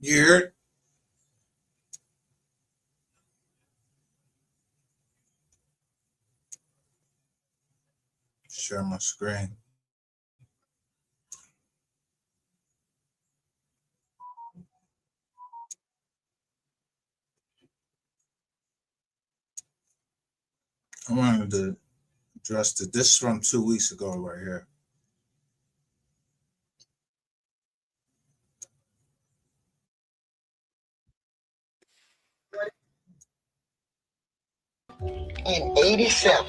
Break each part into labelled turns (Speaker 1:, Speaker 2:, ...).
Speaker 1: You heard? Share my screen. I wanted to address it. This is from 2 weeks ago, right here.
Speaker 2: In 87,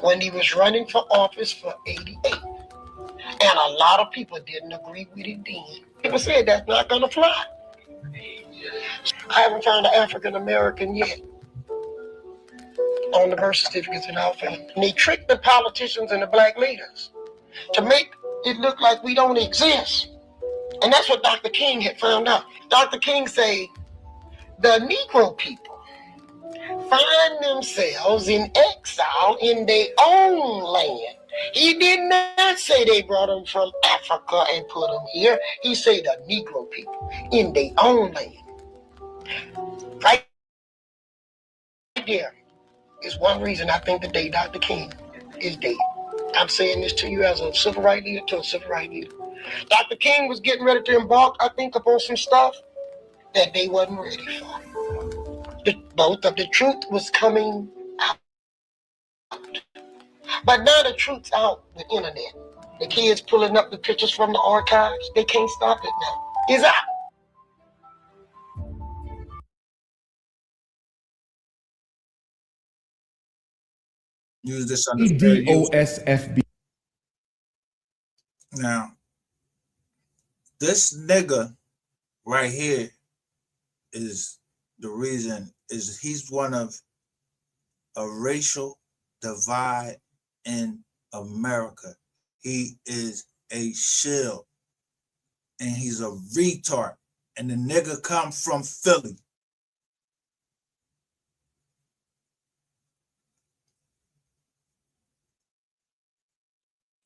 Speaker 2: when he was running for office for 88. And a lot of people didn't agree with it then. People said that's not going to fly. I haven't found an African American yet on the birth certificates in our family. And they tricked the politicians and the black leaders to make it look like we don't exist. And that's what Dr. King had found out. Dr. King said the Negro people find themselves in exile in their own land. He did not say they brought them from Africa and put them here. He said the Negro people in their own land. Right there is one reason I think the day Dr. King is dead. I'm saying this to you as a civil rights leader to a civil rights leader. Dr. King was getting ready to embark, I think, upon some stuff that they wasn't ready for. Both of the truth was coming out. But now the truth's out the internet. The kids pulling up the pictures from the archives. They can't stop it now. It's out.
Speaker 1: Use this under fair use.
Speaker 3: EDOSFB.
Speaker 1: Now, this nigga right here is the reason is he's one of a racial divide in America. He is a shill and he's a retard. And the nigga come from Philly.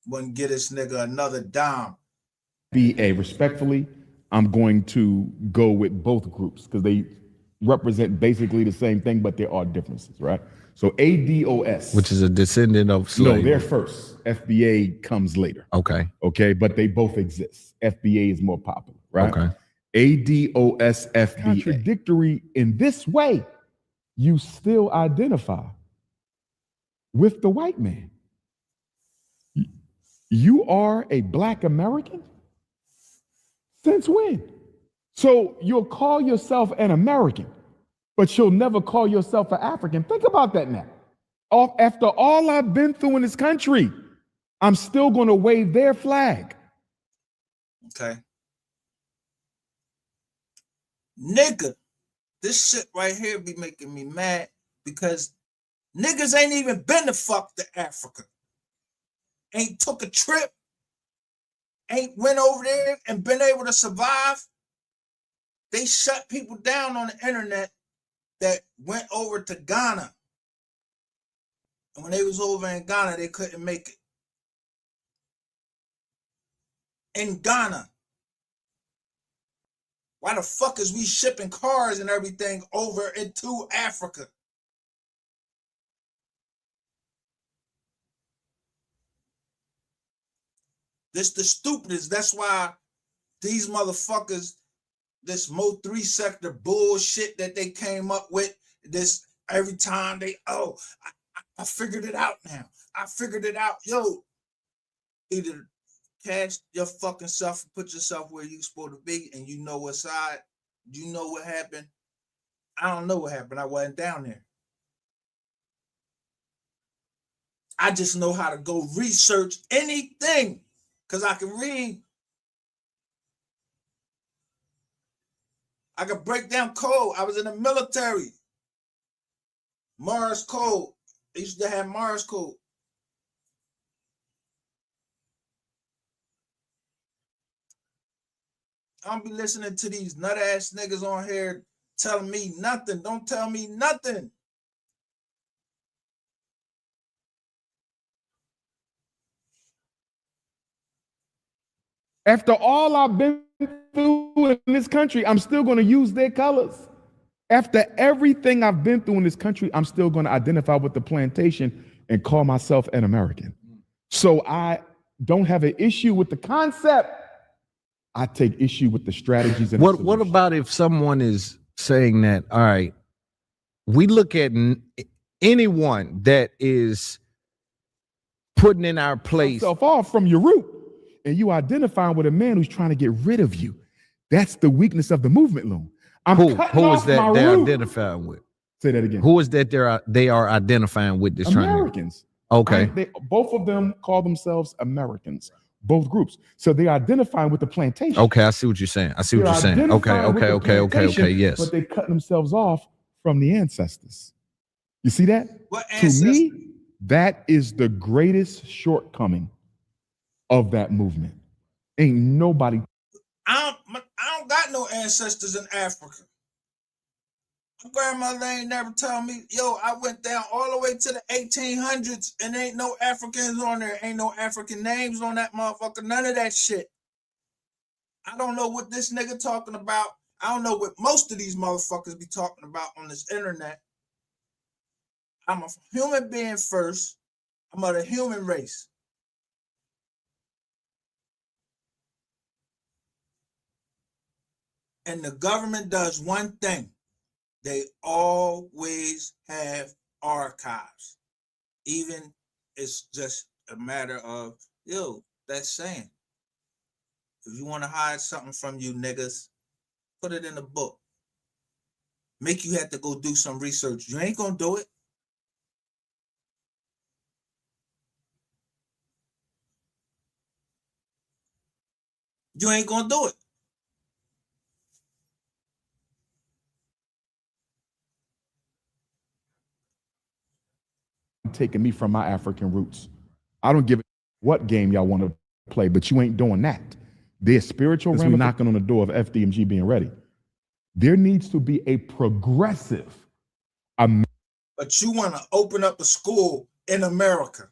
Speaker 1: Wouldn't get this nigga another dime.
Speaker 3: Respectfully, I'm going to go with both groups because they represent basically the same thing, but there are differences, right? So ADOS,
Speaker 4: which is a descendant of slavery.
Speaker 3: No, they're first. FBA comes later.
Speaker 4: Okay.
Speaker 3: Okay, but they both exist. FBA is more popular, right?
Speaker 4: Okay.
Speaker 3: ADOS, FBA. Contradictory in this way, you still identify with the white man. You are a Black American? Since when? So you'll call yourself an American, but you'll never call yourself an African. Think about that now. After all I've been through in this country, I'm still going to wave their flag.
Speaker 1: Okay. Nigga, this shit right here be making me mad because niggas ain't even been to fuck to Africa. Ain't took a trip, ain't went over there and been able to survive. They shut people down on the internet that went over to Ghana. And when they was over in Ghana, they couldn't make it. In Ghana. Why the fuck is we shipping cars and everything over into Africa? This the stupidest. That's why these motherfuckers, this Mo 3 sector bullshit that they came up with, this every time they, I figured it out now. I figured it out. Yo, either cash your fucking self and put yourself where you supposed to be and you know what side, you know what happened. I don't know what happened. I wasn't down there. I just know how to go research anything because I can read. I could break down code. I was in the military. Mars code. I used to have Mars code. I don't be listening to these nut ass niggas on here telling me nothing. Don't tell me nothing.
Speaker 3: After all I've been through in this country, I'm still going to use their colors. After everything I've been through in this country, I'm still going to identify with the plantation and call myself an American. So I don't have an issue with the concept. I take issue with the strategies. And
Speaker 4: what about if someone is saying that, all right, we look at anyone that is putting in our place
Speaker 3: yourself off from your root, and you identifying with a man who's trying to get rid of you. That's the weakness of the movement loom.
Speaker 4: who is that they're identifying with?
Speaker 3: Say that again.
Speaker 4: Who is that they are identifying with this
Speaker 3: Americans.
Speaker 4: Okay.
Speaker 3: Both of them call themselves Americans, both groups. So they're identifying with the plantation.
Speaker 4: Okay, I see what you're saying. Okay, yes.
Speaker 3: But they cut themselves off from the ancestors. You see that?
Speaker 1: What
Speaker 3: To me, that is the greatest shortcoming of that movement. Ain't nobody.
Speaker 1: I don't got no ancestors in Africa. My grandmother ain't never told me, yo, I went down all the way to the 1800s and ain't no Africans on there. Ain't no African names on that motherfucker. None of that shit. I don't know what this nigga talking about. I don't know what most of these motherfuckers be talking about on this internet. I'm a human being first. I'm of the human race. And the government does one thing. They always have archives. Even it's just a matter of, yo, that's saying. If you want to hide something from you niggas, put it in a book. Make you have to go do some research. You ain't gonna do it. You ain't gonna do it.
Speaker 3: Taking me from my African roots. I don't give a what game y'all want to play, but you ain't doing that. There's spiritual realm knocking on the door of FDMG being ready. There needs to be a progressive.
Speaker 1: But you want to open up a school in America.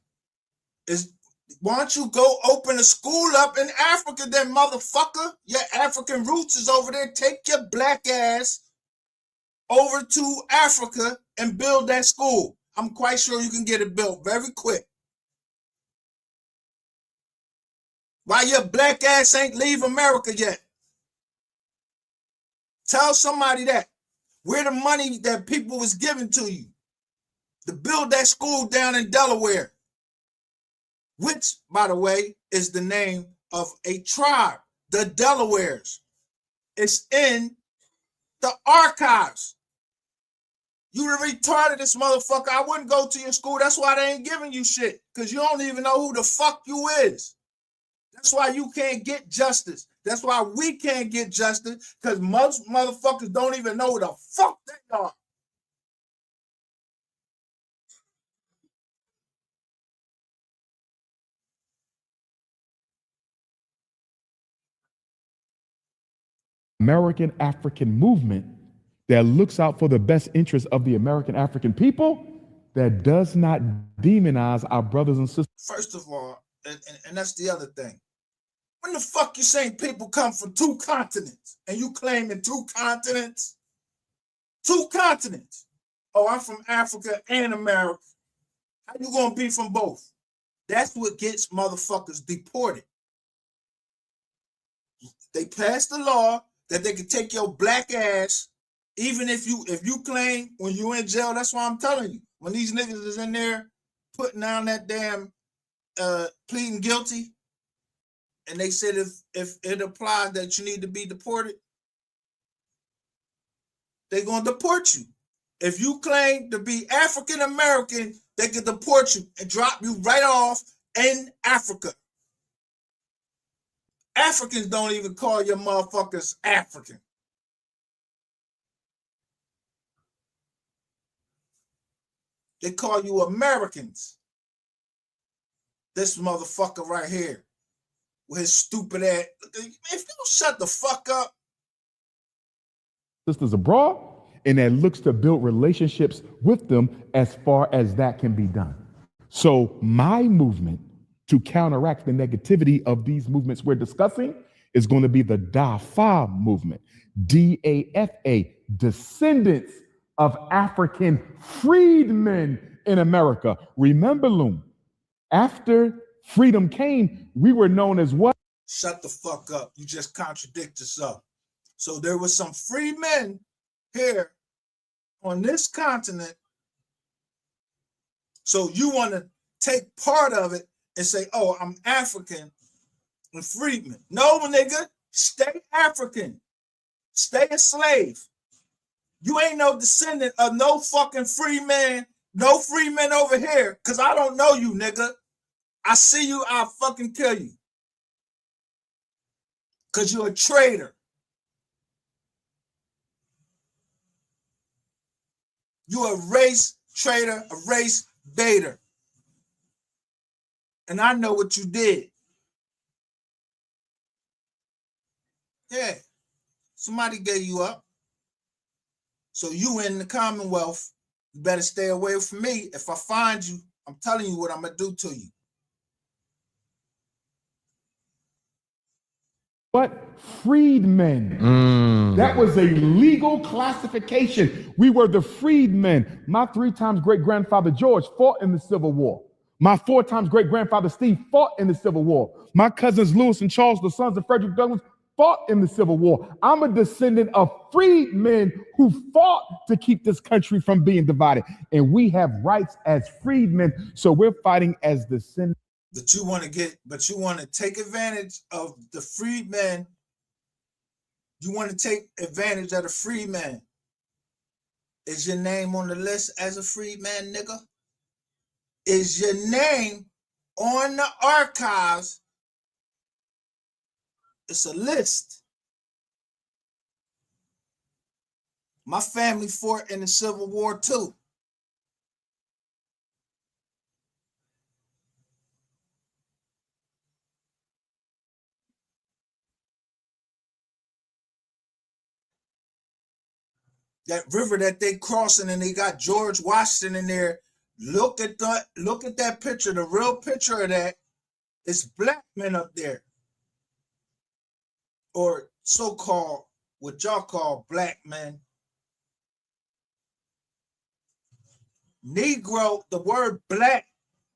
Speaker 1: Why don't you go open a school up in Africa then, motherfucker? Your African roots is over there. Take your black ass over to Africa and build that school. I'm quite sure you can get it built very quick. Why your black ass ain't leave America yet? Tell somebody that. Where the money that people was giving to you to build that school down in Delaware, which, by the way, is the name of a tribe, the Delawares. It's in the archives. You retarded this motherfucker. I wouldn't go to your school. That's why they ain't giving you shit. Because you don't even know who the fuck you is. That's why you can't get justice. That's why we can't get justice. Because most motherfuckers don't even know who the fuck they are.
Speaker 3: American African movement that looks out for the best interest of the American African people, that does not demonize our brothers and sisters.
Speaker 1: First of all, and that's the other thing. When the fuck you saying people come from 2 continents and you claiming 2 continents? 2 continents. Oh, I'm from Africa and America. How you gonna be from both? That's what gets motherfuckers deported. They passed the law that they can take your black ass. Even if you claim when you in jail, that's why I'm telling you. When these niggas is in there putting down that damn pleading guilty, and they said if it applies that you need to be deported, they're gonna deport you. If you claim to be African American, they can deport you and drop you right off in Africa. Africans don't even call your motherfuckers African. They call you Americans. This motherfucker right here with his stupid ass. If you don't shut the fuck up.
Speaker 3: Sisters abroad, and that looks to build relationships with them as far as that can be done. So my movement to counteract the negativity of these movements we're discussing is going to be the DAFA movement. DAFA, descendants of African freedmen in America. Remember, Loon, after freedom came, we were known as what?
Speaker 1: Shut the fuck up. You just contradict yourself. So there was some free men here on this continent. So you want to take part of it and say, oh, I'm African and freedman. No, nigga, stay African. Stay a slave. You ain't no descendant of no fucking free man, no free men over here, because I don't know you, nigga. I see you, I'll fucking kill you. Because you're a traitor. You're a race traitor, a race baiter. And I know what you did. Yeah. Somebody gave you up. So you in the Commonwealth, you better stay away from me. If I find you, I'm telling you what I'm going to do to you.
Speaker 3: But freedmen. That was a legal classification. We were the freedmen. My 3 times great-grandfather George fought in the Civil War. My 4 times great-grandfather Steve fought in the Civil War. My cousins Lewis and Charles, the sons of Frederick Douglass, fought in the Civil War. I'm a descendant of freedmen who fought to keep this country from being divided. And we have rights as freedmen. So we're fighting as descendants.
Speaker 1: But you want to take advantage of the freedmen. You want to take advantage of the freedman. Is your name on the list as a freedman, nigga? Is your name on the archives? It's a list. My family fought in the Civil War too. That river that they crossing and they got George Washington in there. Look at that picture. The real picture of that is black men up there. Or so-called, what y'all call black men. Negro, the word black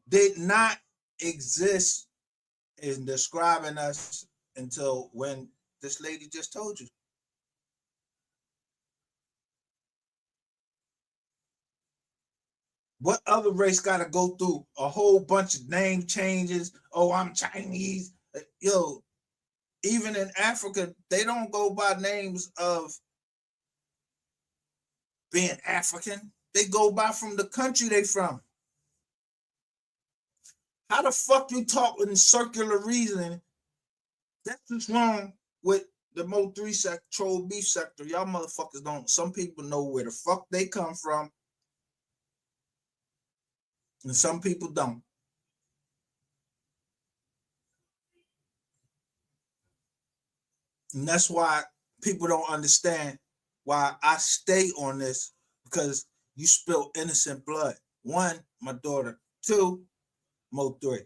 Speaker 1: did not exist in describing us until when this lady just told you. What other race got to go through a whole bunch of name changes? Oh, I'm Chinese. Yo, even in Africa, they don't go by names of being African. They go by from the country they from. How the fuck you talk in circular reasoning? That's what's wrong with the Mo 3 sector, troll beef sector. Y'all motherfuckers don't. Some people know where the fuck they come from. And some people don't. And that's why people don't understand why I stay on this, because you spill innocent blood. 1, my daughter. 2, Mo 3.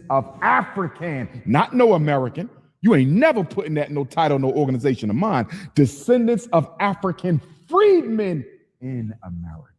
Speaker 3: Of African, not no American. You ain't never putting that in no title, no organization of mine. Descendants of African freedmen in America.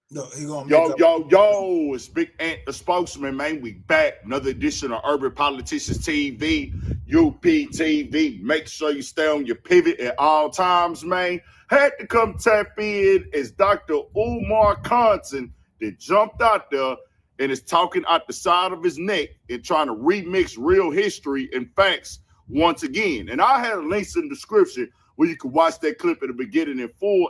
Speaker 1: No, he gonna make
Speaker 5: Yo, it's Big Ant, the spokesman, man. We back. Another edition of Urban Politicians TV, UPTV. Make sure you stay on your pivot at all times, man. Had to come tap in as Dr. Umar Khanson that jumped out there and is talking out the side of his neck and trying to remix real history and facts once again. And I had links in the description where you can watch that clip at the beginning in full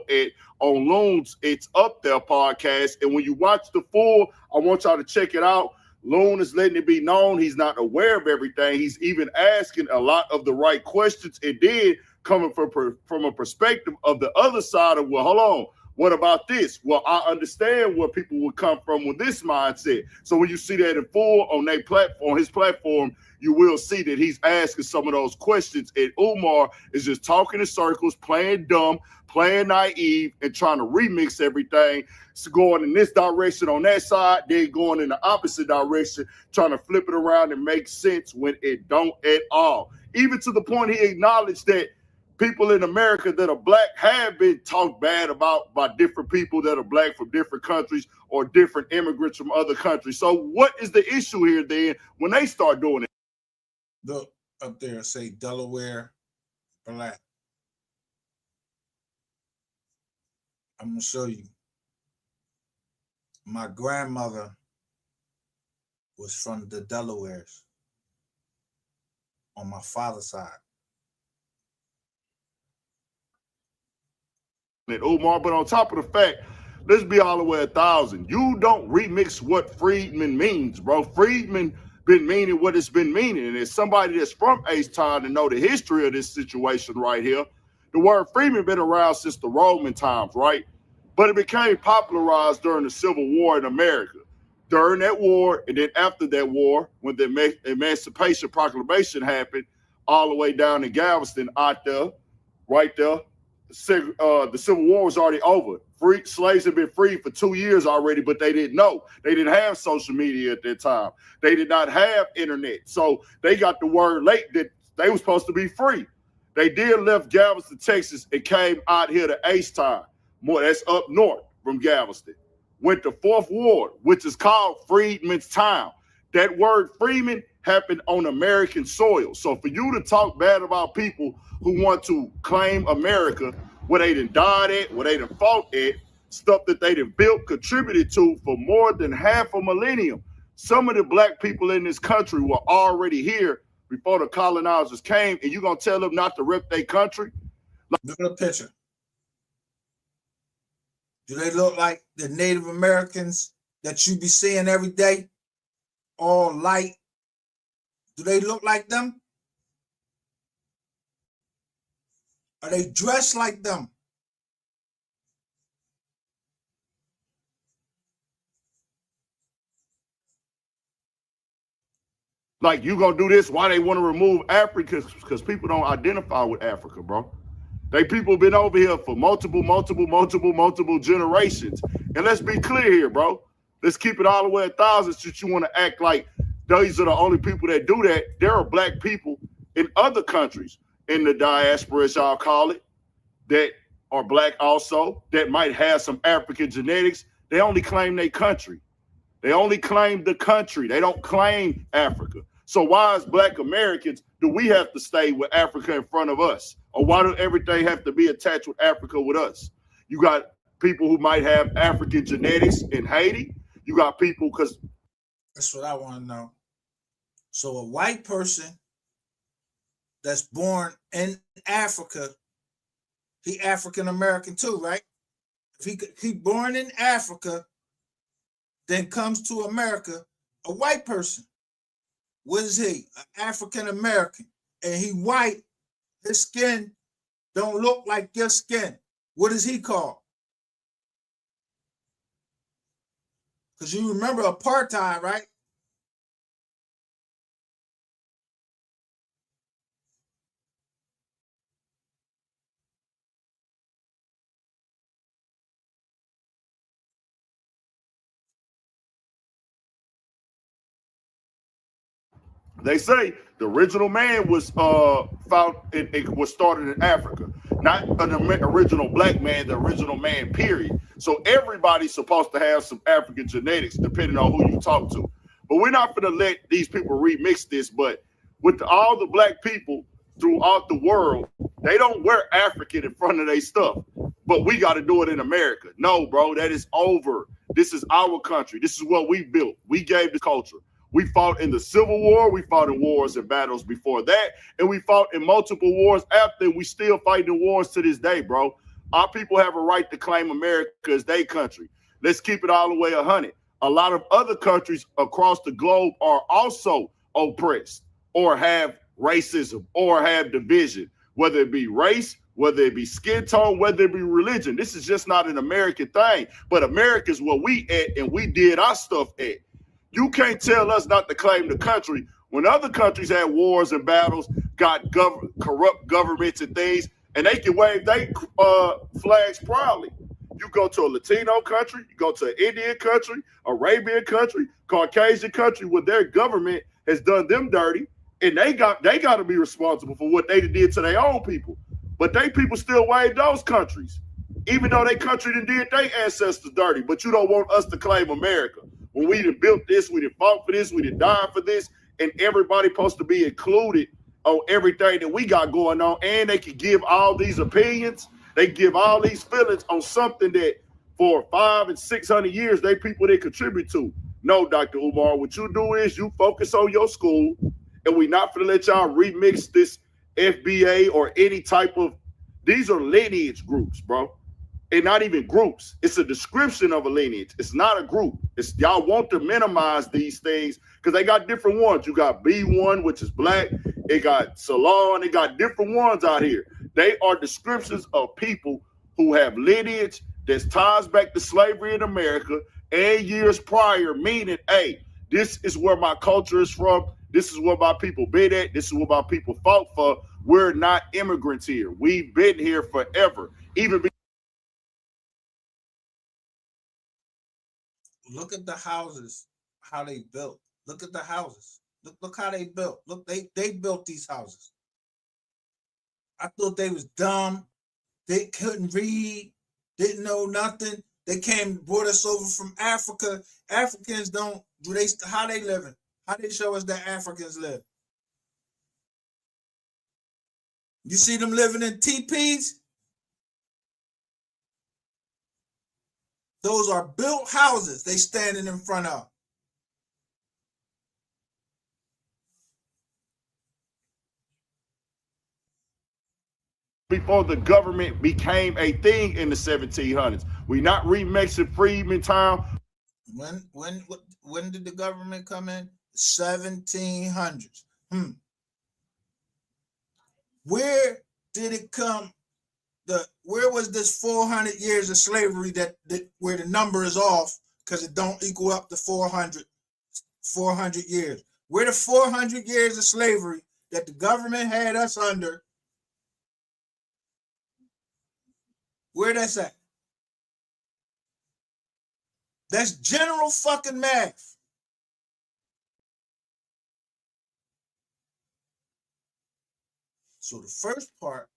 Speaker 5: on Loon's It's Up There podcast. And when you watch the full, I want y'all to check it out. Loon is letting it be known he's not aware of everything. He's even asking a lot of the right questions, and then coming from a perspective of the other side of, well, hold on, What about this? Well, I understand where people would come from with this mindset. So when you see that in full on their platform, his platform, you will see that he's asking some of those questions. And Umar is just talking in circles, playing dumb, playing naive, and trying to remix everything. So going in this direction on that side, then going in the opposite direction, trying to flip it around and make sense when it don't at all. Even to the point he acknowledged that people in America that are black have been talked bad about by different people that are black from different countries or different immigrants from other countries. So what is the issue here then when they start doing it?
Speaker 1: Look up there, say Delaware black. I'm going to show you. My grandmother was from the Delawares on my father's side.
Speaker 5: Umar, but on top of the fact, let's be all the way 1,000. You don't remix what Freedman means, bro. Freedman been meaning what it's been meaning. And as somebody that's from H-Town to know the history of this situation right here, the word Freedman been around since the Roman times, right? But it became popularized during the Civil War in America. During that war, and then after that war, when the Emancipation Proclamation happened, all the way down to Galveston, out there, right there, the Civil War was already over. Slaves had been freed for 2 years already, but they didn't know. They didn't have social media at that time. They did not have internet. So they got the word late that they were supposed to be free. They did left Galveston, Texas, and came out here to H-Town. That's up north from Galveston. Went to 4th Ward, which is called Freedman's Town. That word Freeman happened on American soil. So for you to talk bad about people who want to claim America, where they done died at, where they done fought at, stuff that they done built, contributed to for more than half a millennium. Some of the black people in this country were already here before the colonizers came, and you gonna tell them not to rep their country?
Speaker 1: Look at the picture. Do they look like the Native Americans that you be seeing every day? All light. Do they look like them? Are they dressed like them?
Speaker 5: Like, you gonna do this? Why they want to remove Africa? Because people don't identify with Africa, bro. People been over here for multiple generations. And let's be clear here, bro. Let's keep it all the way 1,000 since you want to act like these are the only people that do that. There are black people in other countries, in the diaspora, as y'all call it, that are black also, that might have some African genetics. They only claim their country. They only claim the country. They don't claim Africa. So why, as black Americans, do we have to stay with Africa in front of us? Or why do everything have to be attached with Africa with us? You got people who might have African genetics in Haiti. You got people, because
Speaker 1: that's what I want to know. So a white person that's born in Africa, he African American too, right? If he born in Africa, then comes to America, a white person. What is he? An African American. And he white, his skin don't look like your skin. What is he called? Because you remember apartheid, right?
Speaker 5: they say the original man was found, it was started in Africa, not an original black man, the original man, period. So everybody's supposed to have some African genetics, depending on who you talk to. But we're not going to let these people remix this. But with all the black people throughout the world, they don't wear African in front of their stuff. But we got to do it in America. No, bro, that is over. This is our country. This is what we built. We gave the culture. We fought in the Civil War. We fought in wars and battles before that. And we fought in multiple wars after. And we still fighting in wars to this day, bro. Our people have a right to claim America as their country. Let's keep it all the way 100. A lot of other countries across the globe are also oppressed or have racism or have division, whether it be race, whether it be skin tone, whether it be religion. This is just not an American thing, but America's where we at, and we did our stuff at. You can't tell us not to claim the country when other countries had wars and battles, got corrupt governments and things, and they can wave their flags proudly. You go to a Latino country, you go to an Indian country, Arabian country, Caucasian country, where their government has done them dirty, and they got to be responsible for what they did to their own people. But they people still wave those countries, even though they country done did their ancestors dirty. But you don't want us to claim America. When we done built this, we done fought for this, we done died for this, and everybody supposed to be included on everything that we got going on, and they can give all these opinions, they give all these feelings on something that for 500 and 600 years they people they contribute to. No, Dr. Umar, what you do is you focus on your school, and we not gonna let y'all remix this FBA or any type of, these are lineage groups, bro. And not even groups. It's a description of a lineage. It's not a group. It's y'all want to minimize these things because they got different ones. You got B1, which is black. They got Salon. They got different ones out here. They are descriptions of people who have lineage that ties back to slavery in America and years prior, meaning, hey, this is where my culture is from. This is where my people been at. This is what my people fought for. We're not immigrants here. We've been here forever.
Speaker 1: Look at the houses, how they built. Look at the houses. Look how they built. Look, they built these houses. I thought they was dumb. They couldn't read, didn't know nothing. They brought us over from Africa. Africans how they living? How they show us that Africans live? You see them living in teepees? Those are built houses they standing in front of.
Speaker 5: Before the government became a thing in the 1700s. We not remixing Freedman time.
Speaker 1: When did the government come in? 1700s. Where did it come? Where was this 400 years of slavery that where the number is off because it don't equal up to 400 years? Where the 400 years of slavery that the government had us under, where that's at? That's general fucking math. So the first part,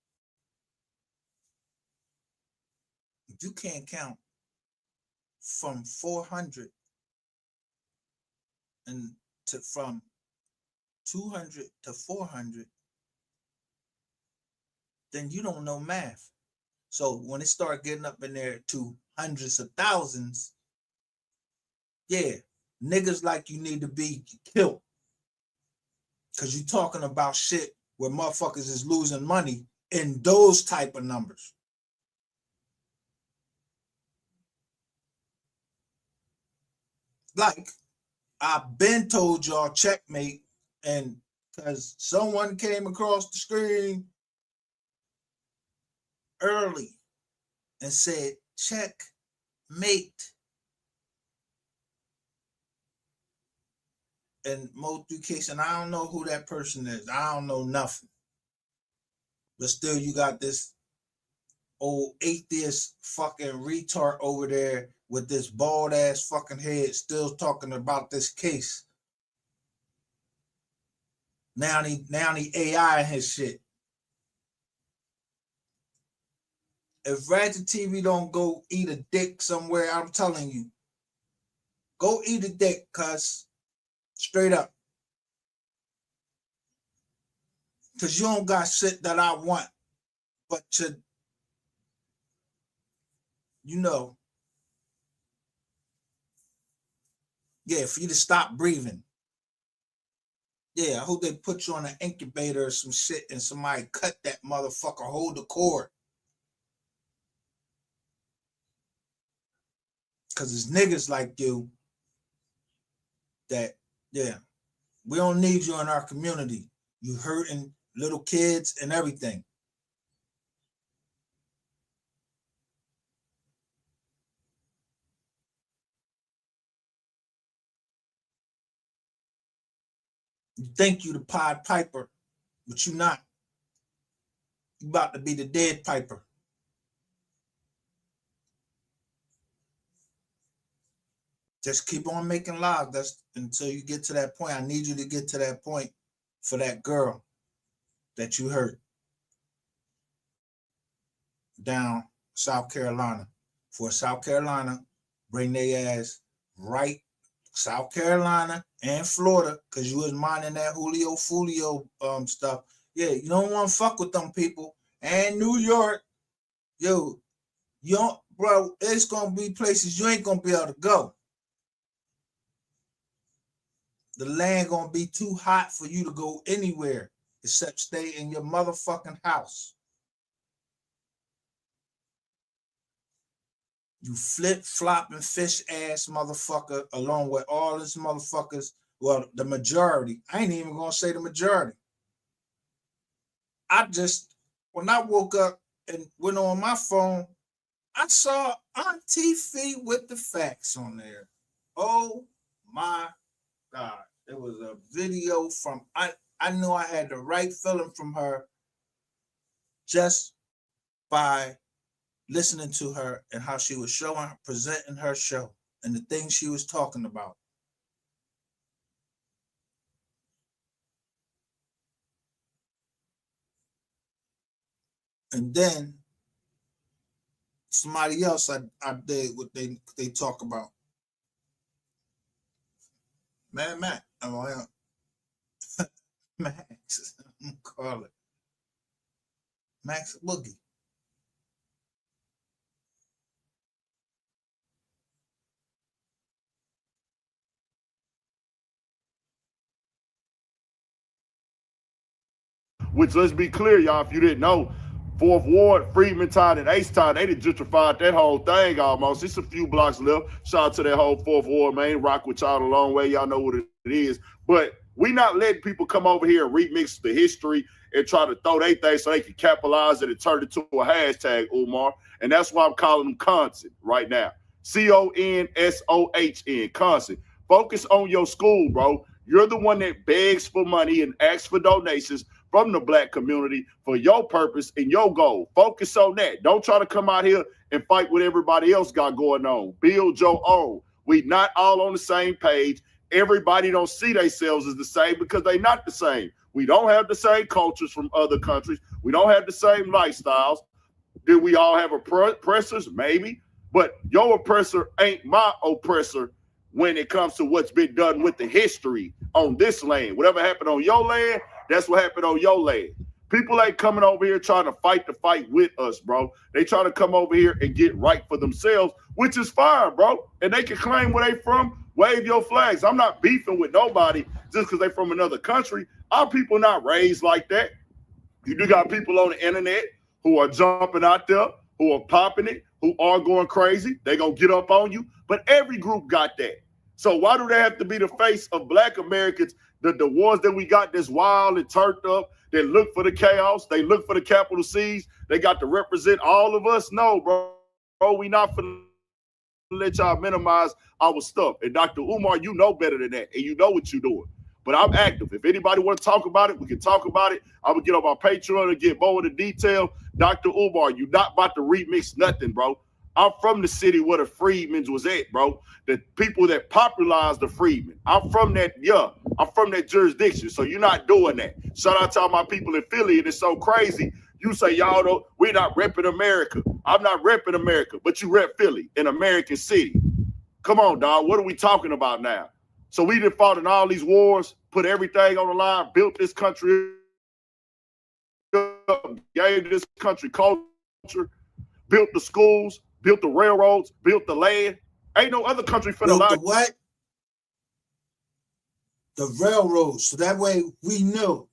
Speaker 1: you can't count from 400 and from 200 to 400, then you don't know math. So when it start getting up in there to hundreds of thousands, yeah, niggas like you need to be killed. Because you're talking about shit where motherfuckers is losing money in those type of numbers. Like, I've been told y'all checkmate, and because someone came across the screen early and said, checkmate. In multiplication, I don't know who that person is. I don't know nothing. But still, you got this old atheist fucking retard over there with this bald ass fucking head still talking about this case. Now the AI and his shit. If Ratchet TV don't go eat a dick somewhere, I'm telling you, go eat a dick, cuz. Straight up. Because you don't got shit that I want, but to, yeah, for you to stop breathing. Yeah, I hope they put you on an incubator or some shit and somebody cut that motherfucker, hold the cord. Because it's niggas like you that, yeah, we don't need you in our community. You hurting little kids and everything. You think you the Pied Piper, but you not. You about to be the dead piper. Just keep on making lives. That's until you get to that point. I need you to get to that point for that girl that you hurt down South Carolina. For South Carolina, bring their ass right South Carolina and Florida, because you was minding that Julio Fulio stuff. Yeah, you don't want to fuck with them people. And New York, yo, you don't, bro, it's gonna be places you ain't gonna be able to go. The land gonna be too hot for you to go anywhere except stay in your motherfucking house. You flip-flopping fish ass motherfucker, along with all these motherfuckers. Well, the majority. I ain't even gonna say the majority. When I woke up and went on my phone, I saw Auntie Fee with the facts on there. Oh my God. It was a video from, I knew I had the right feeling from her just by listening to her and how she was presenting her show and the things she was talking about. And then somebody else I did what they talk about. Max. Oh, yeah. Max. I'm gonna call it Max Boogie.
Speaker 5: Which, let's be clear, y'all, if you didn't know, 4th Ward, Freedmantown, and H-Town, they done gentrified that whole thing almost. It's a few blocks left. Shout out to that whole 4th Ward, man. Rock with y'all a long way. Y'all know what it is. But we not letting people come over here and remix the history and try to throw their thing so they can capitalize it and turn it to a hashtag, Umar. And that's why I'm calling them content right now. CONSOHN, content. Focus on your school, bro. You're the one that begs for money and asks for donations from the black community for your purpose and your goal. Focus on that. Don't try to come out here and fight what everybody else got going on. Build your own. We not all on the same page. Everybody don't see themselves as the same because they not the same. We don't have the same cultures from other countries. We don't have the same lifestyles. Do we all have oppressors? Maybe. But your oppressor ain't my oppressor when it comes to what's been done with the history on this land. Whatever happened on your land, that's what happened on your land. People ain't coming over here trying to fight the fight with us, bro. They trying to come over here and get right for themselves, which is fine, bro. And they can claim where they from, wave your flags. I'm not beefing with nobody just because they from another country. Our people not raised like that. You do got people on the internet who are jumping out there, who are popping it, who are going crazy. They gonna get up on you. But every group got that. So why do they have to be the face of black Americans, the ones that we got that's wild and turned up, that look for the chaos, they look for the capital C's, they got to represent all of us? No, bro. We not for let y'all minimize our stuff. And Dr. Umar, you know better than that, and you know what you're doing. But I'm active. If anybody want to talk about it, we can talk about it. I would get on my Patreon and get more of the detail. Dr. Umar, you not about to remix nothing, bro. I'm from the city where the Freedmen's was at, bro. The people that popularized the Freedmen. I'm from that jurisdiction. So you're not doing that. Shout out to all my people in Philly. And it's so crazy. You say, y'all don't, we're not repping America. I'm not repping America, but you rep Philly, an American city. Come on, dog. What are we talking about now? So we done fought in all these wars, put everything on the line, built this country up, gave this country culture, built the schools, built the railroads, built the land. Ain't no other country for the
Speaker 1: Built the what? The railroads. So that way we knew.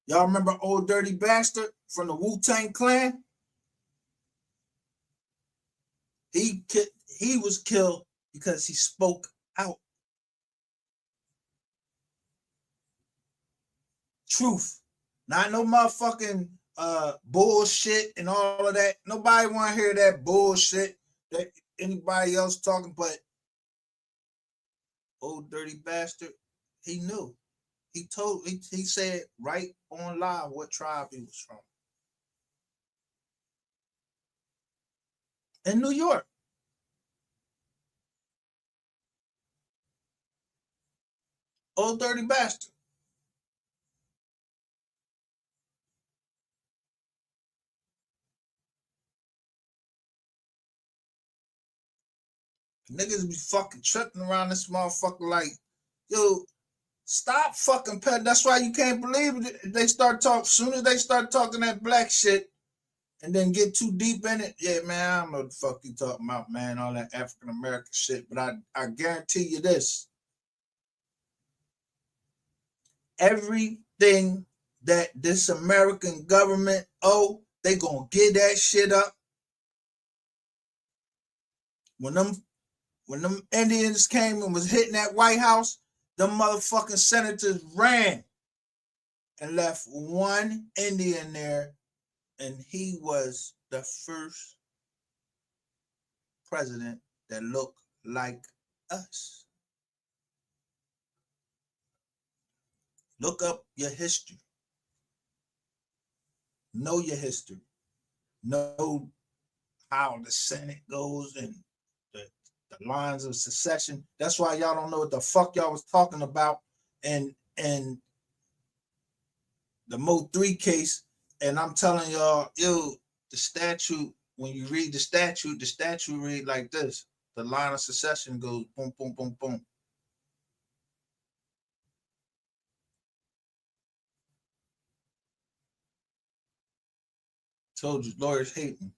Speaker 1: Y'all remember Old Dirty Bastard from the Wu-Tang Clan? He was killed because he spoke out. Truth. Not no motherfucking bullshit and all of that. Nobody want to hear that bullshit that anybody else talking, but Old Dirty Bastard, he knew. He said right on live what tribe he was from. In New York. Old dirty bastard. Niggas be fucking tripping around this motherfucker like, yo, stop fucking pet. That's why you can't believe it. They start talking, soon as they start talking that black shit and then get too deep in it. Yeah, man, I don't know what the fuck you talking about, man, all that African American shit. But I guarantee you this. Everything that this American government they gonna get that shit up. When them Indians came and was hitting that White House, them motherfucking senators ran and left one Indian there, and he was the first president that looked like us. Look up your history. Know your history. Know how the Senate goes and the lines of secession. That's why y'all don't know what the fuck y'all was talking about and the Mo 3 case. And I'm telling y'all, the statute, when you read the statute read like this. The line of secession goes boom, boom, boom, boom. Told you, lawyers hate me.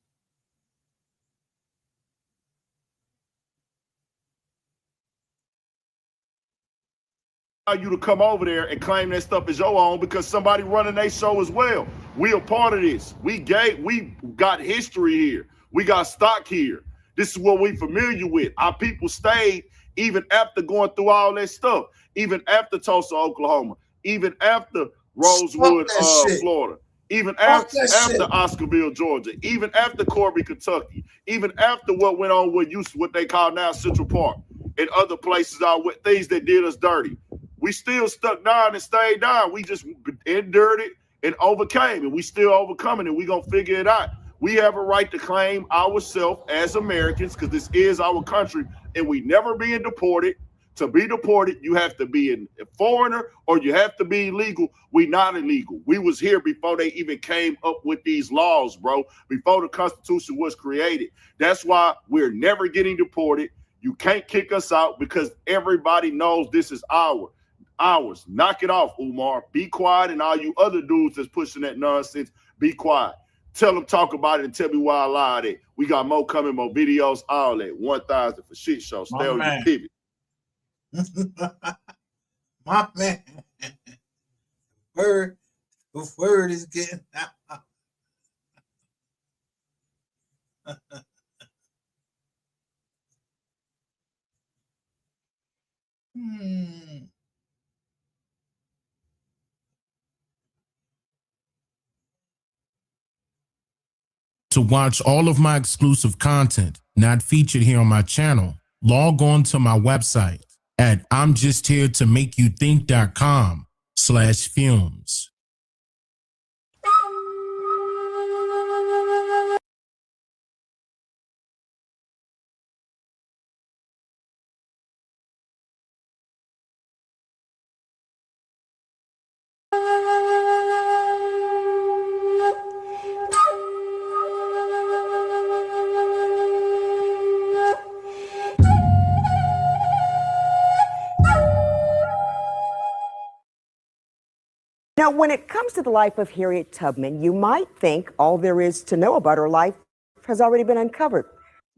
Speaker 5: You to come over there and claim that stuff is your own because somebody running their show as well. We are part of this. We got history here. We got stock here. This is what we familiar with. Our people stayed even after going through all that stuff, even after Tulsa, Oklahoma, even after Rosewood, Florida, even after Oscarville, Georgia, even after Corby, Kentucky, even after what went on with what they call now Central Park and other places are with things that did us dirty. We still stuck down and stayed down. We just endured it and overcame, and we still overcoming it. We gonna figure it out. We have a right to claim ourselves as Americans because this is our country, and we never being deported. To be deported, you have to be a foreigner or you have to be illegal. We not illegal. We was here before they even came up with these laws, bro, before the Constitution was created. That's why we're never getting deported. You can't kick us out because everybody knows this is ours. Knock it off, Umar. Be quiet, and all you other dudes that's pushing that nonsense, be quiet. Tell them, talk about it, and tell me why I lied at. We got more coming, more videos, all that. 1,000 for shit show. Stay on your pivot.
Speaker 1: My man. The word is getting out.
Speaker 6: To watch all of my exclusive content not featured here on my channel, log on to my website at imjustheretomakeyoutthink.com/films.
Speaker 7: Now, when it comes to the life of Harriet Tubman, you might think all there is to know about her life has already been uncovered.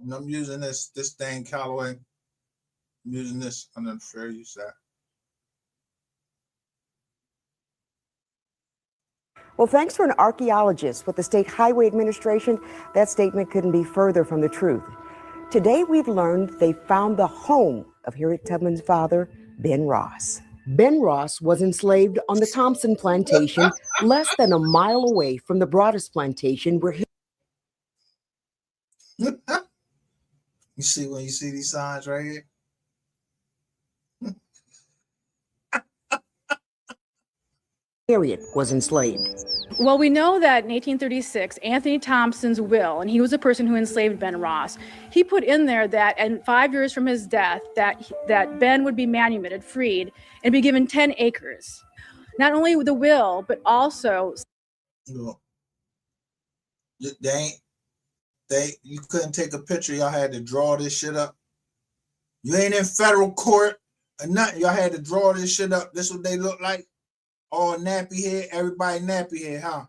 Speaker 1: And I'm using this thing, Callaway. I'm using this under the fair use act.
Speaker 7: Well, thanks to an archaeologist with the State Highway Administration, that statement couldn't be further from the truth. Today, we've learned they found the home of Harriet Tubman's father, Ben Ross. Ben Ross was enslaved on the Thompson plantation, less than a mile away from the Broadus plantation where he...
Speaker 1: You see when you see these signs right here?
Speaker 7: Harriet was enslaved.
Speaker 8: Well, we know that in 1836, Anthony Thompson's will, and he was the person who enslaved Ben Ross, he put in there that, and 5 years from his death, that Ben would be manumitted, freed, and be given 10 acres. Not only the will, but also...
Speaker 1: You couldn't take a picture. Y'all had to draw this shit up. You ain't in federal court or nothing. Y'all had to draw this shit up. This what they look like. All nappy head, everybody nappy head, huh?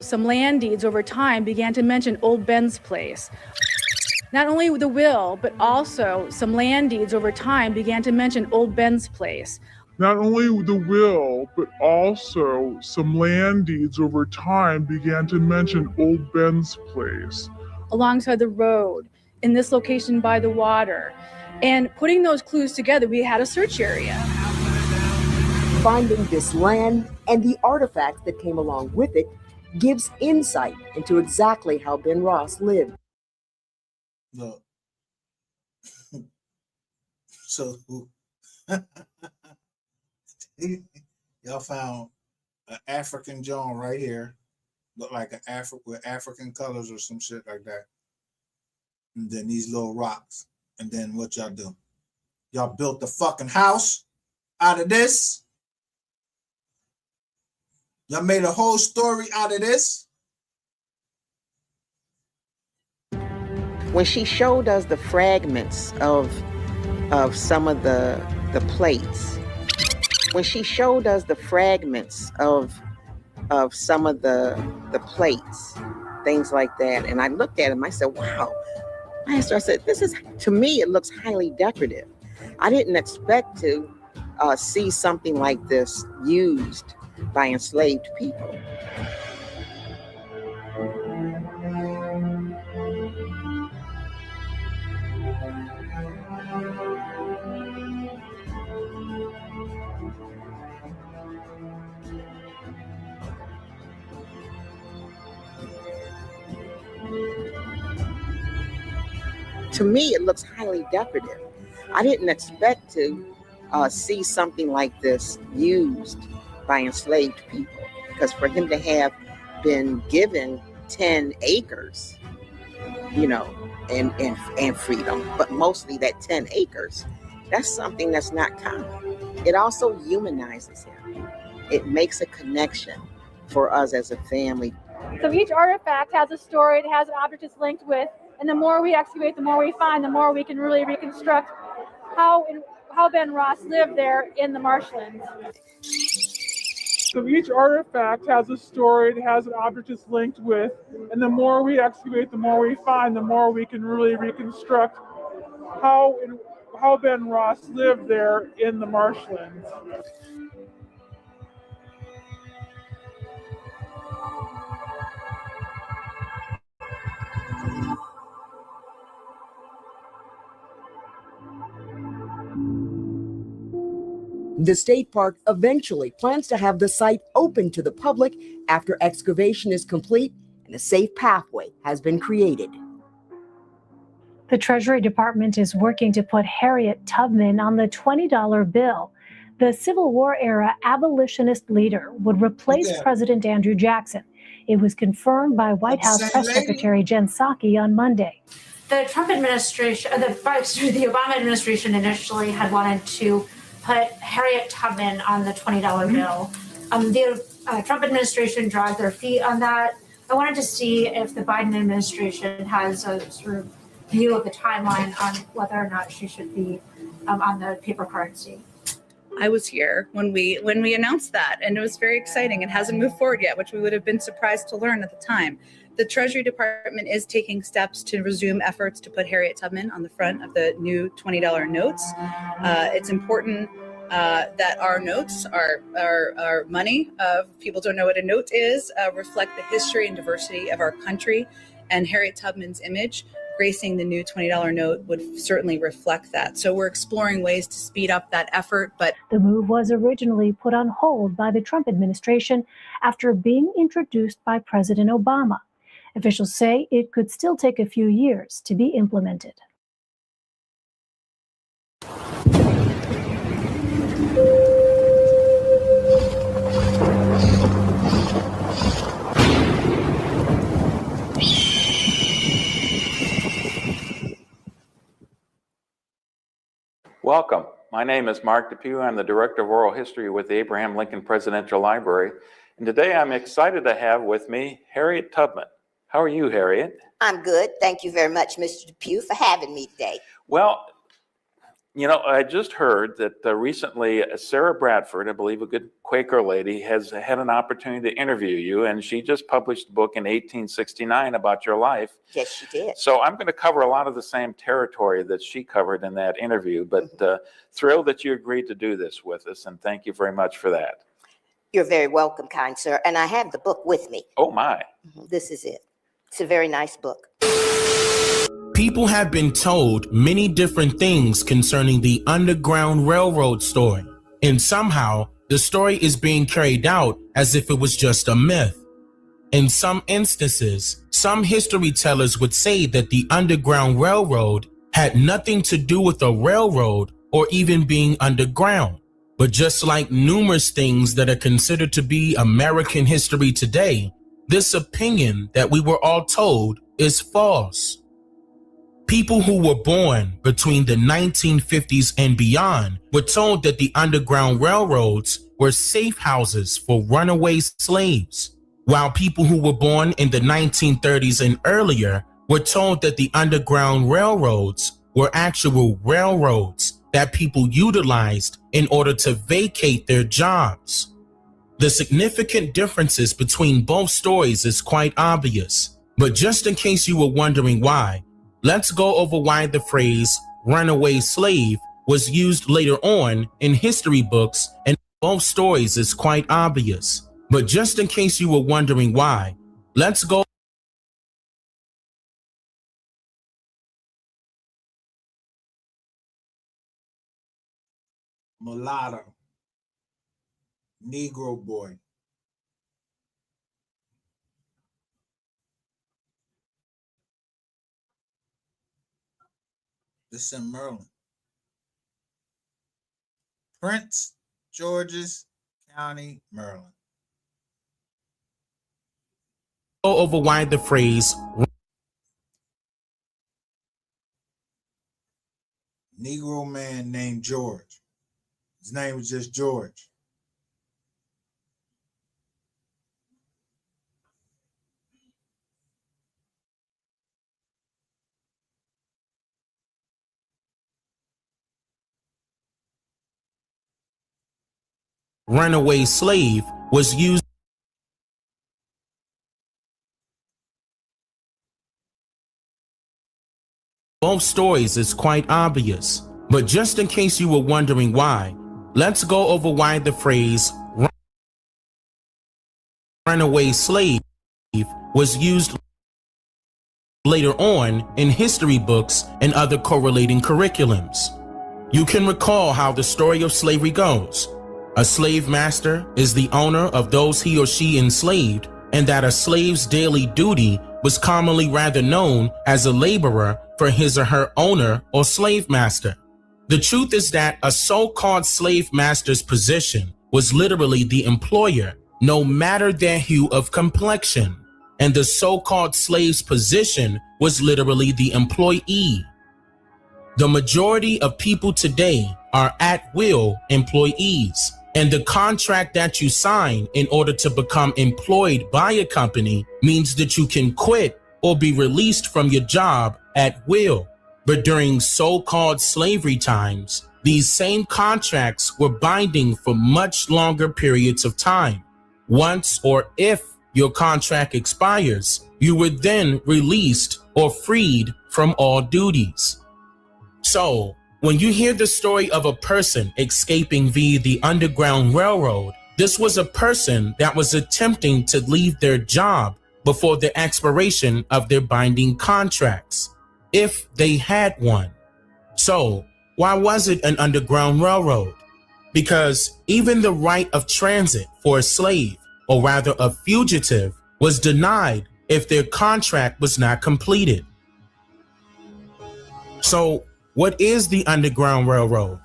Speaker 8: Some land deeds over time began to mention Old Ben's place. Not only the will, but also some land deeds over time began to mention Old Ben's place.
Speaker 9: Not only the will, but also some land deeds over time began to mention Old Ben's place.
Speaker 8: Alongside the road, in this location by the water. And putting those clues together, we had a search area.
Speaker 7: Finding this land and the artifacts that came along with it gives insight into exactly how Ben Ross lived.
Speaker 1: Look. So y'all found an African John right here. Look like an with African colors or some shit like that. And then these little rocks. And then what y'all do? Y'all built the fucking house out of this. Y'all made a whole story out of this.
Speaker 2: When she showed us the fragments of some of the plates, when she showed us the fragments of some of the plates, things like that, and I looked at them, I said, wow. I said, this is, to me, it looks highly decorative. I didn't expect to see something like this used by enslaved people. To me, it looks highly decorative. I didn't expect to see something like this used by enslaved people, because for him to have been given 10 acres, you know, and freedom, but mostly that 10 acres, that's something that's not common. It also humanizes him. It makes a connection for us as a family.
Speaker 8: So each artifact has a story, it has an object it's linked with, and the more we excavate, the more we find, the more we can really reconstruct how Ben Ross lived there in the marshlands.
Speaker 9: So each artifact has a story, it has an object it's linked with, and the more we excavate, the more we find, the more we can really reconstruct how Ben Ross lived there in the marshlands.
Speaker 7: The state park eventually plans to have the site open to the public after excavation is complete and a safe pathway has been created.
Speaker 10: The Treasury Department is working to put Harriet Tubman on the $20 bill. The Civil War era abolitionist leader would replace President Andrew Jackson. It was confirmed by White House Press Secretary Jen Psaki on Monday.
Speaker 11: The Trump administration, the Obama administration initially had wanted to put Harriet Tubman on the $20 bill. The Trump administration dragged their feet on that. I wanted to see if the Biden administration has a sort of view of the timeline on whether or not she should be on the paper currency.
Speaker 12: I was here when we announced that, and it was very exciting. It hasn't moved forward yet, which we would have been surprised to learn at the time. The Treasury Department is taking steps to resume efforts to put Harriet Tubman on the front of the new $20 notes. It's important that our notes, our money, people don't know what a note is, reflect the history and diversity of our country. And Harriet Tubman's image gracing the new $20 note would certainly reflect that. So we're exploring ways to speed up that effort. But
Speaker 10: the move was originally put on hold by the Trump administration after being introduced by President Obama. Officials say it could still take a few years to be implemented.
Speaker 13: Welcome. My name is Mark Depew. I'm the Director of Oral History with the Abraham Lincoln Presidential Library. And today I'm excited to have with me Harriet Tubman. How are you, Harriet?
Speaker 14: I'm good. Thank you very much, Mr. Depew, for having me today.
Speaker 13: Well, you know, I just heard that recently Sarah Bradford, I believe a good Quaker lady, has had an opportunity to interview you, and she just published a book in 1869 about your life.
Speaker 14: Yes, she did.
Speaker 13: So I'm going to cover a lot of the same territory that she covered in that interview, but thrilled that you agreed to do this with us, and thank you very much for that.
Speaker 14: You're very welcome, kind sir. And I have the book with me.
Speaker 13: Oh, my.
Speaker 14: This is it. It's a very nice book.
Speaker 6: People have been told many different things concerning the Underground Railroad story, and somehow the story is being carried out as if it was just a myth. In some instances, some history tellers would say that the Underground Railroad had nothing to do with a railroad or even being underground. But just like numerous things that are considered to be American history today, this opinion that we were all told is false. People who were born between the 1950s and beyond were told that the Underground Railroads were safe houses for runaway slaves, while people who were born in the 1930s and earlier were told that the Underground Railroads were actual railroads that people utilized in order to vacate their jobs. The significant differences between both stories is quite obvious, but just in case you were wondering why, let's go over why the phrase runaway slave was used later on in history books, and both stories is quite obvious. But just in case you were wondering why, let's go.
Speaker 1: Mulatto, Negro boy. This in Maryland. Prince George's County, Maryland.
Speaker 6: Go over why the phrase
Speaker 1: Negro man named George. His name was just George.
Speaker 6: runaway slave was used. Both stories is quite obvious, but just in case you were wondering why, let's go over why the phrase runaway slave was used later on in history books and other correlating curriculums. You can recall how the story of slavery goes. A slave master is the owner of those he or she enslaved, and that a slave's daily duty was commonly rather known as a laborer for his or her owner or slave master. The truth is that a so-called slave master's position was literally the employer, no matter their hue of complexion, and the so-called slave's position was literally the employee. The majority of people today are at-will employees, and the contract that you sign in order to become employed by a company means that you can quit or be released from your job at will. But during so-called slavery times, these same contracts were binding for much longer periods of time. Once or if your contract expires, you were then released or freed from all duties. So, when you hear the story of a person escaping via the Underground Railroad, this was a person that was attempting to leave their job before the expiration of their binding contracts, if they had one. So, why was it an Underground Railroad? Because even the right of transit for a slave, or rather a fugitive, was denied if their contract was not completed. So, what is the Underground Railroad?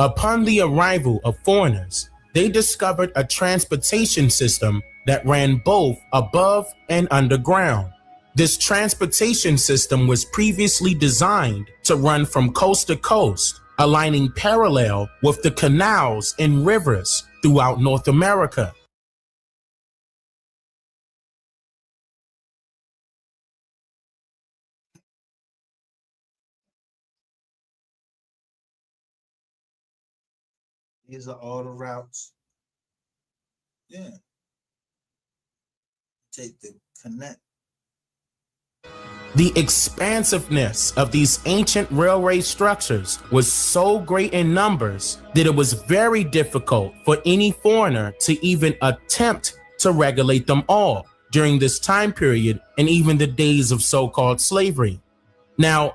Speaker 6: Upon the arrival of foreigners, they discovered a transportation system that ran both above and underground. This transportation system was previously designed to run from coast to coast, aligning parallel with the canals and rivers throughout North America.
Speaker 1: These are all the routes. Yeah. Take the connect.
Speaker 6: The expansiveness of these ancient railway structures was so great in numbers that it was very difficult for any foreigner to even attempt to regulate them all during this time period and even the days of so-called slavery. Now,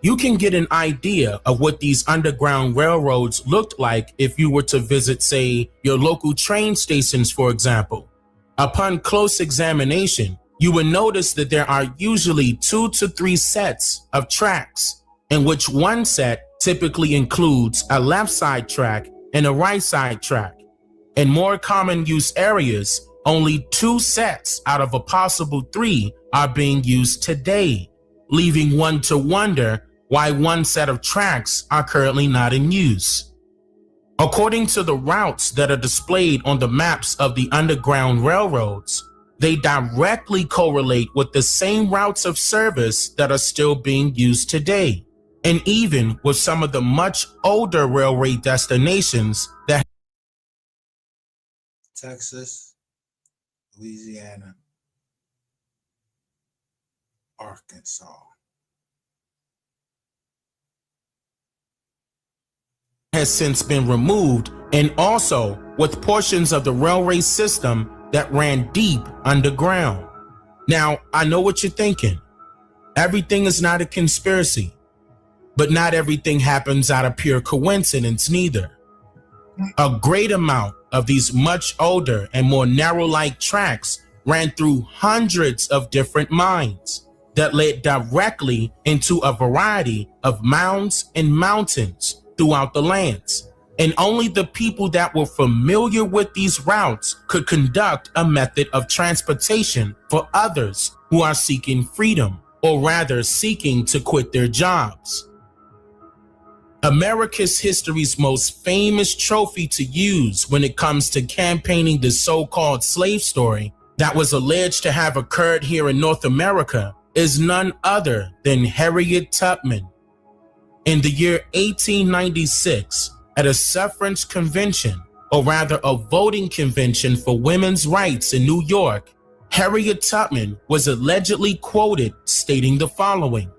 Speaker 6: you can get an idea of what these underground railroads looked like if you were to visit, say, your local train stations, for example. Upon close examination, you will notice that there are usually 2 to 3 sets of tracks, in which one set typically includes a left side track and a right side track. In more common use areas, only 2 sets out of a possible 3 are being used today, leaving one to wonder why one set of tracks are currently not in use. According to the routes that are displayed on the maps of the Underground Railroads, they directly correlate with the same routes of service that are still being used today, and even with some of the much older railway destinations that
Speaker 1: Texas, Louisiana, Arkansas.
Speaker 6: has since been removed, and also with portions of the railway system that ran deep underground. Now, I know what you're thinking. Everything is not a conspiracy, but not everything happens out of pure coincidence neither. A great amount of these much older and more narrow-like tracks ran through hundreds of different mines that led directly into a variety of mounds and mountains throughout the lands. And only the people that were familiar with these routes could conduct a method of transportation for others who are seeking freedom, or rather seeking to quit their jobs. America's history's most famous trophy to use when it comes to campaigning the so-called slave story that was alleged to have occurred here in North America is none other than Harriet Tubman. In the year 1896, at a suffrage convention, or rather a voting convention for women's rights in New York, Harriet Tubman was allegedly quoted stating the following: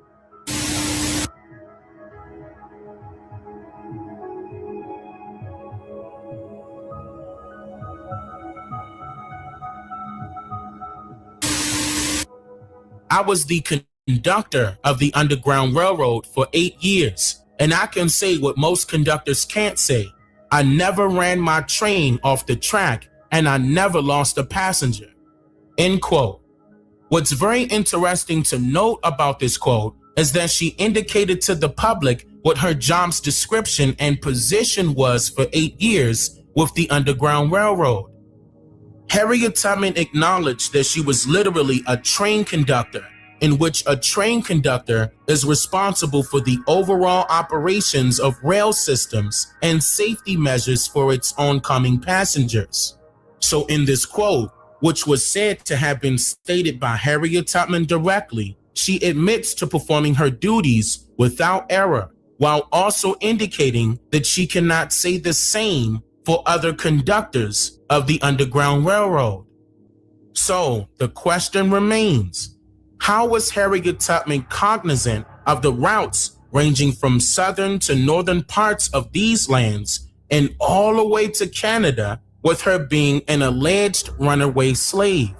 Speaker 6: I was the conductor of the Underground Railroad for 8 years, and I can say what most conductors can't say. I never ran my train off the track, and I never lost a passenger. End quote. What's very interesting to note about this quote is that she indicated to the public what her job's description and position was for 8 years with the Underground Railroad. Harriet Tubman acknowledged that she was literally a train conductor, in which a train conductor is responsible for the overall operations of rail systems and safety measures for its oncoming passengers. So in this quote, which was said to have been stated by Harriet Tubman directly, she admits to performing her duties without error, while also indicating that she cannot say the same for other conductors of the Underground Railroad. So the question remains, how was Harriet Tubman cognizant of the routes ranging from southern to northern parts of these lands and all the way to Canada, with her being an alleged runaway slave?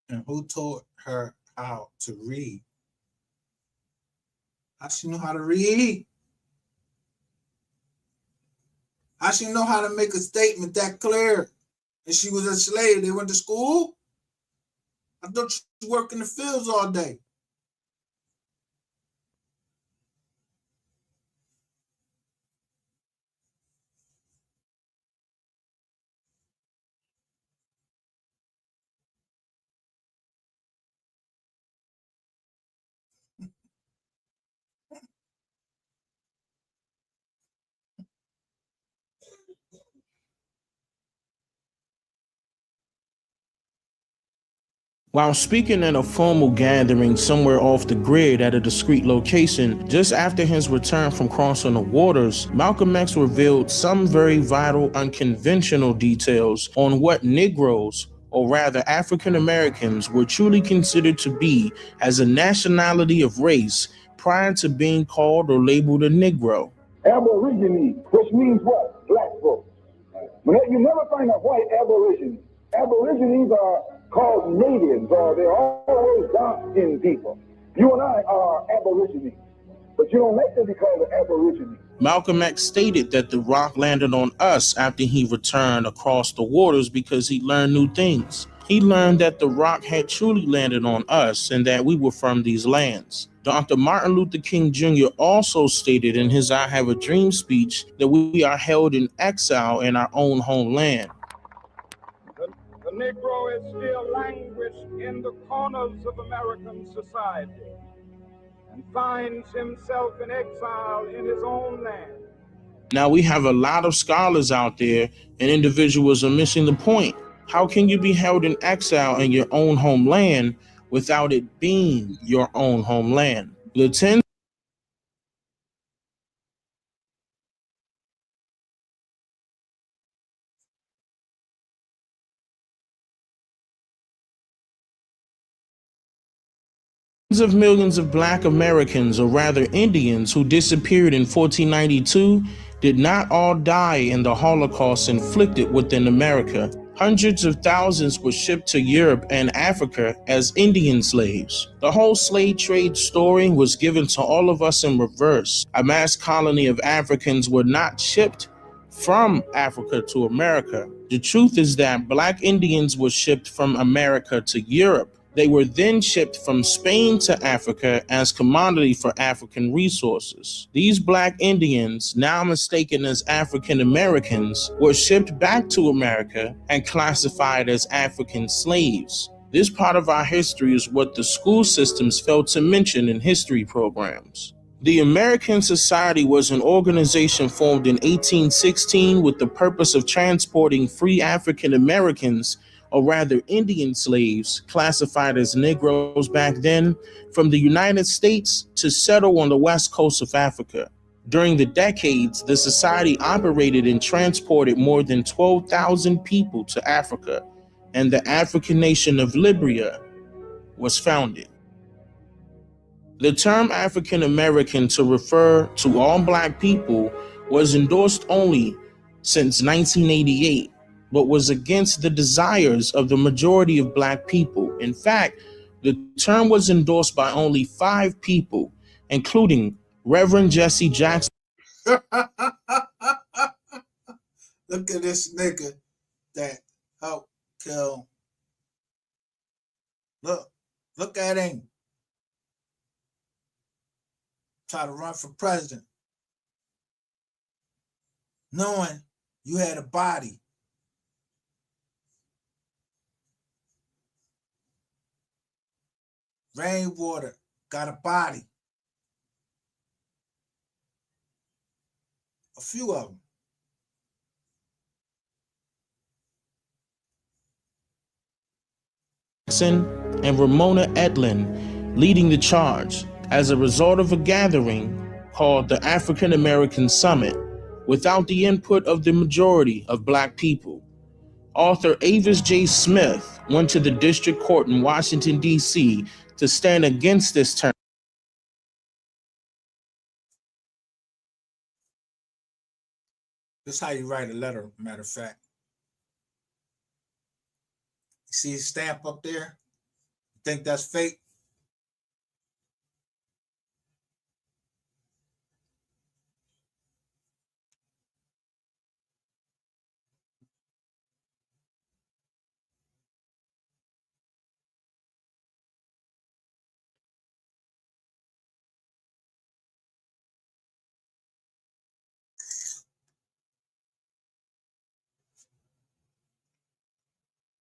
Speaker 1: And who taught her how to read? How she know how to read? How she know how to make a statement that clear? And she was a slave. They went to school? I thought she worked in the fields all day.
Speaker 6: While speaking at a formal gathering somewhere off the grid at a discreet location, just after his return from crossing the waters, Malcolm X revealed some very vital, unconventional details on what Negroes, or rather African Americans, were truly considered to be as a nationality of race prior to being called or labeled a Negro.
Speaker 15: Aborigine, which means what? Black folks. You never find a white aborigine. Aborigines are called natives, or they're always dark-skinned people. You and I are aborigines, but you don't like to be called an aborigine.
Speaker 6: Malcolm X stated that the rock landed on us after he returned across the waters because he learned new things. He learned that the rock had truly landed on us and that we were from these lands. Dr. Martin Luther King Jr. also stated in his I Have a Dream speech that we are held in exile in our own homeland.
Speaker 15: The Negro is still languished in the corners of American society and finds himself in exile in his own land.
Speaker 6: Now we have a lot of scholars out there and individuals are missing the point. How can you be held in exile in your own homeland without it being your own homeland? The tens of millions of Black Americans, or rather Indians, who disappeared in 1492 did not all die in the Holocaust inflicted within America. Hundreds of thousands were shipped to Europe and Africa as Indian slaves. The whole slave trade story was given to all of us in reverse. A mass colony of Africans were not shipped from Africa to America. The truth is that Black Indians were shipped from America to Europe. They were then shipped from Spain to Africa as commodity for African resources. These Black Indians, now mistaken as African Americans, were shipped back to America and classified as African slaves. This part of our history is what the school systems failed to mention in history programs. The American Society was an organization formed in 1816 with the purpose of transporting free African Americans, or rather Indian slaves, classified as Negroes back then, from the United States to settle on the west coast of Africa. During the decades, the society operated and transported more than 12,000 people to Africa, and the African nation of Liberia was founded. The term African American to refer to all Black people was endorsed only since 1988, but was against the desires of the majority of Black people. In fact, the term was endorsed by only 5 people, including Reverend Jesse Jackson.
Speaker 1: Look at this nigga that helped kill. Look at him. Try to run for president, knowing you had a body. Rainwater got a body. A few of
Speaker 6: them. And Ramona Edlin leading the charge as a result of a gathering called the African American Summit without the input of the majority of Black people. Author Avis J. Smith went to the district court in Washington, D.C. to stand against this term.
Speaker 1: This is how you write a letter, matter of fact. You see his stamp up there? You think that's fake?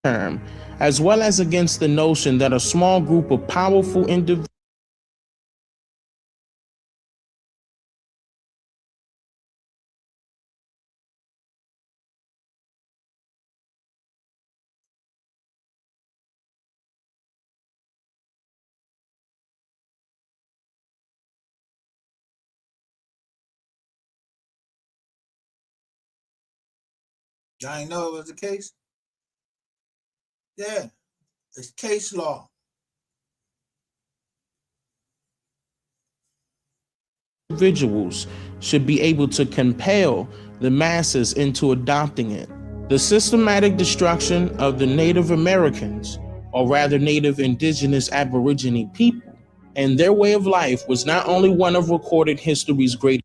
Speaker 6: Term, as well as against the notion that a small group of powerful individuals
Speaker 1: Y'all ain't know it was the case? Yeah, it's case law.
Speaker 6: Individuals should be able to compel the masses into adopting it. The systematic destruction of the Native Americans, or rather Native Indigenous Aborigine people, and their way of life was not only one of recorded history's greatest.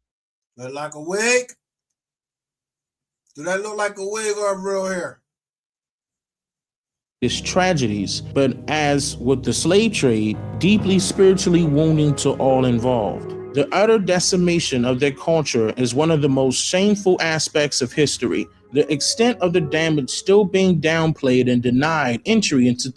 Speaker 1: Look like a wig? Do that look like a wig or a real hair?
Speaker 6: Tragedies, but as with the slave trade, deeply spiritually wounding to all involved. The utter decimation of their culture is one of the most shameful aspects of history. The extent of the damage still being downplayed and denied entry into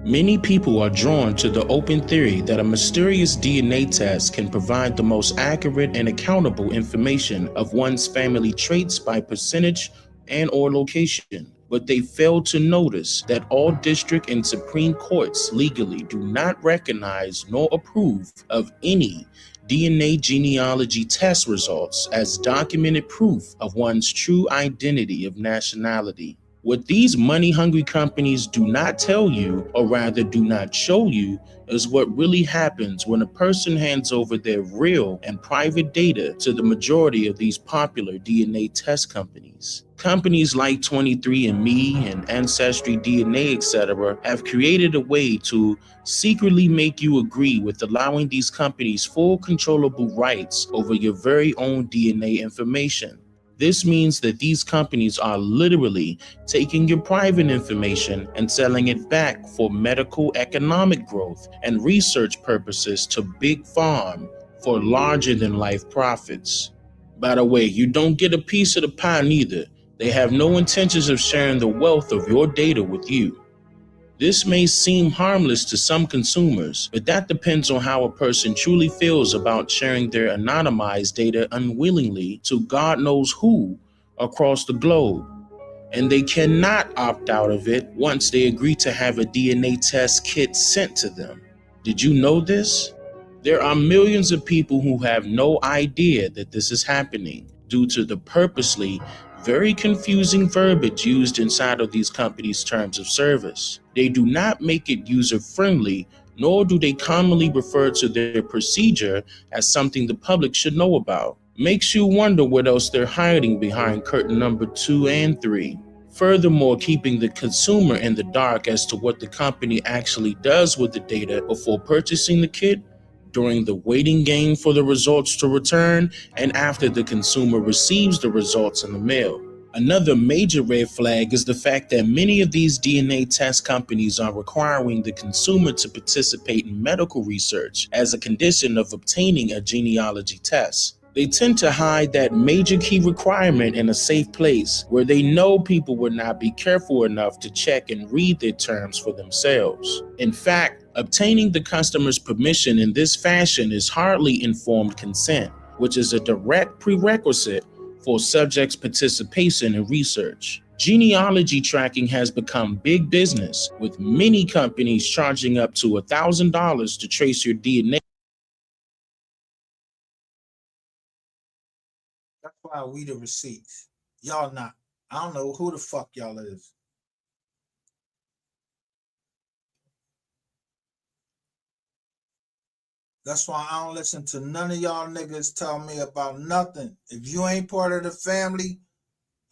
Speaker 6: Many people are drawn to the open theory that a mysterious DNA test can provide the most accurate and accountable information of one's family traits by percentage and or location. But they fail to notice that all district and supreme courts legally do not recognize nor approve of any DNA genealogy test results as documented proof of one's true identity of nationality. What these money-hungry companies do not tell you, or rather do not show you, is what really happens when a person hands over their real and private data to the majority of these popular DNA test companies. Companies like 23andMe and Ancestry DNA, etc., have created a way to secretly make you agree with allowing these companies full controllable rights over your very own DNA information. This means that these companies are literally taking your private information and selling it back for medical economic growth and research purposes to Big Farm for larger than life profits. By the way, you don't get a piece of the pie neither. They have no intentions of sharing the wealth of your data with you. This may seem harmless to some consumers, but that depends on how a person truly feels about sharing their anonymized data unwillingly to God knows who across the globe. And they cannot opt out of it once they agree to have a DNA test kit sent to them. Did you know this? There are millions of people who have no idea that this is happening due to the purposely very confusing verbiage used inside of these companies' terms of service. They do not make it user-friendly, nor do they commonly refer to their procedure as something the public should know about. Makes you wonder what else they're hiding behind curtain number 2 and 3. Furthermore, keeping the consumer in the dark as to what the company actually does with the data before purchasing the kit, during the waiting game for the results to return, and after the consumer receives the results in the mail. Another major red flag is the fact that many of these DNA test companies are requiring the consumer to participate in medical research as a condition of obtaining a genealogy test. They tend to hide that major key requirement in a safe place where they know people would not be careful enough to check and read their terms for themselves. In fact, obtaining the customer's permission in this fashion is hardly informed consent, which is a direct prerequisite for subjects' participation in research. Genealogy tracking has become big business, with many companies charging up to $1,000 to trace your DNA.
Speaker 1: That's why we the receipts. Y'all not. I don't know who the fuck y'all is. That's why I don't listen to none of y'all niggas tell me about nothing. If you ain't part of the family,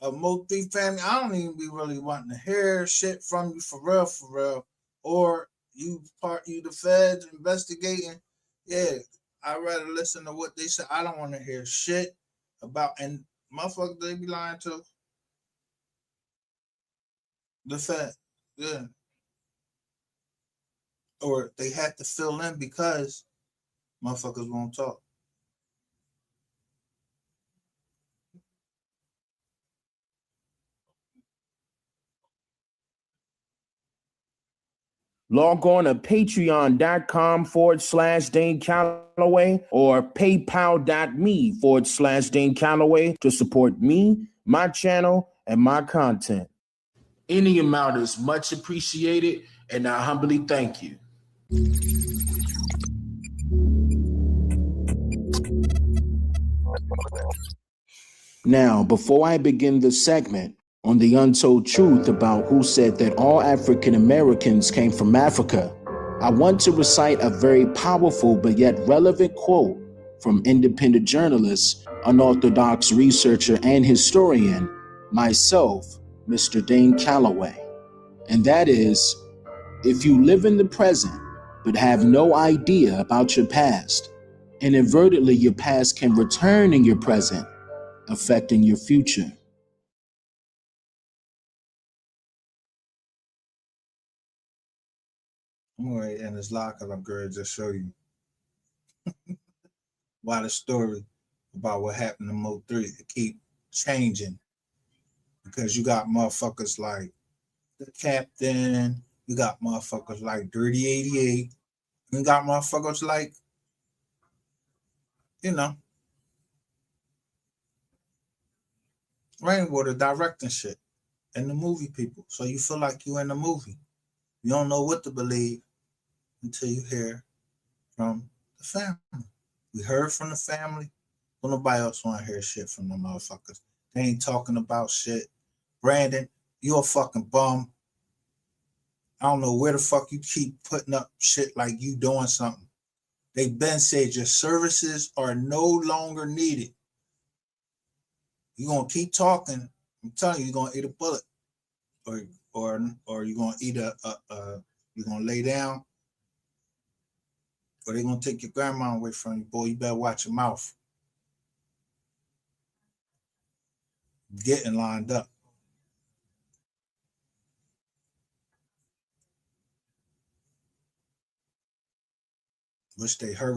Speaker 1: a multi family, I don't even be really wanting to hear shit from you for real. Or you the feds investigating. Yeah, I'd rather listen to what they say. I don't want to hear shit about, and motherfuckers they be lying to the Fed. Yeah. Or they had to fill in because motherfuckers won't talk.
Speaker 6: Log on to patreon.com/Dane Calloway or paypal.me/Dane Calloway to support me, my channel, and my content.
Speaker 16: Any amount is much appreciated, and I humbly thank you.
Speaker 17: Now, before I begin the segment on the untold truth about who said that all African Americans came from Africa, I want to recite a very powerful but yet relevant quote from independent journalist, unorthodox researcher, and historian, myself, Mr. Dane Calloway. And that is, if you live in the present but have no idea about your past, inadvertently your past can return in your present, affecting your future.
Speaker 1: I'm going to end this lock because I'm going to just show you why the story about what happened to Mo 3 keep changing. Because you got motherfuckers like the Captain, you got motherfuckers like Dirty 88, you got motherfuckers like, you know, Rainwater directing shit and the movie people. So you feel like you in the movie. You don't know what to believe until you hear from the family. We heard from the family. Don't nobody else want to hear shit from the motherfuckers. They ain't talking about shit. Brandon, you a fucking bum. I don't know where the fuck you keep putting up shit like you doing something. They been said your services are no longer needed. You gonna keep talking. I'm telling you, you're gonna eat a bullet, or you're gonna eat you're gonna lay down, or they're gonna take your grandma away from you. Boy, you better watch your mouth. Getting lined up. Wish they hurry.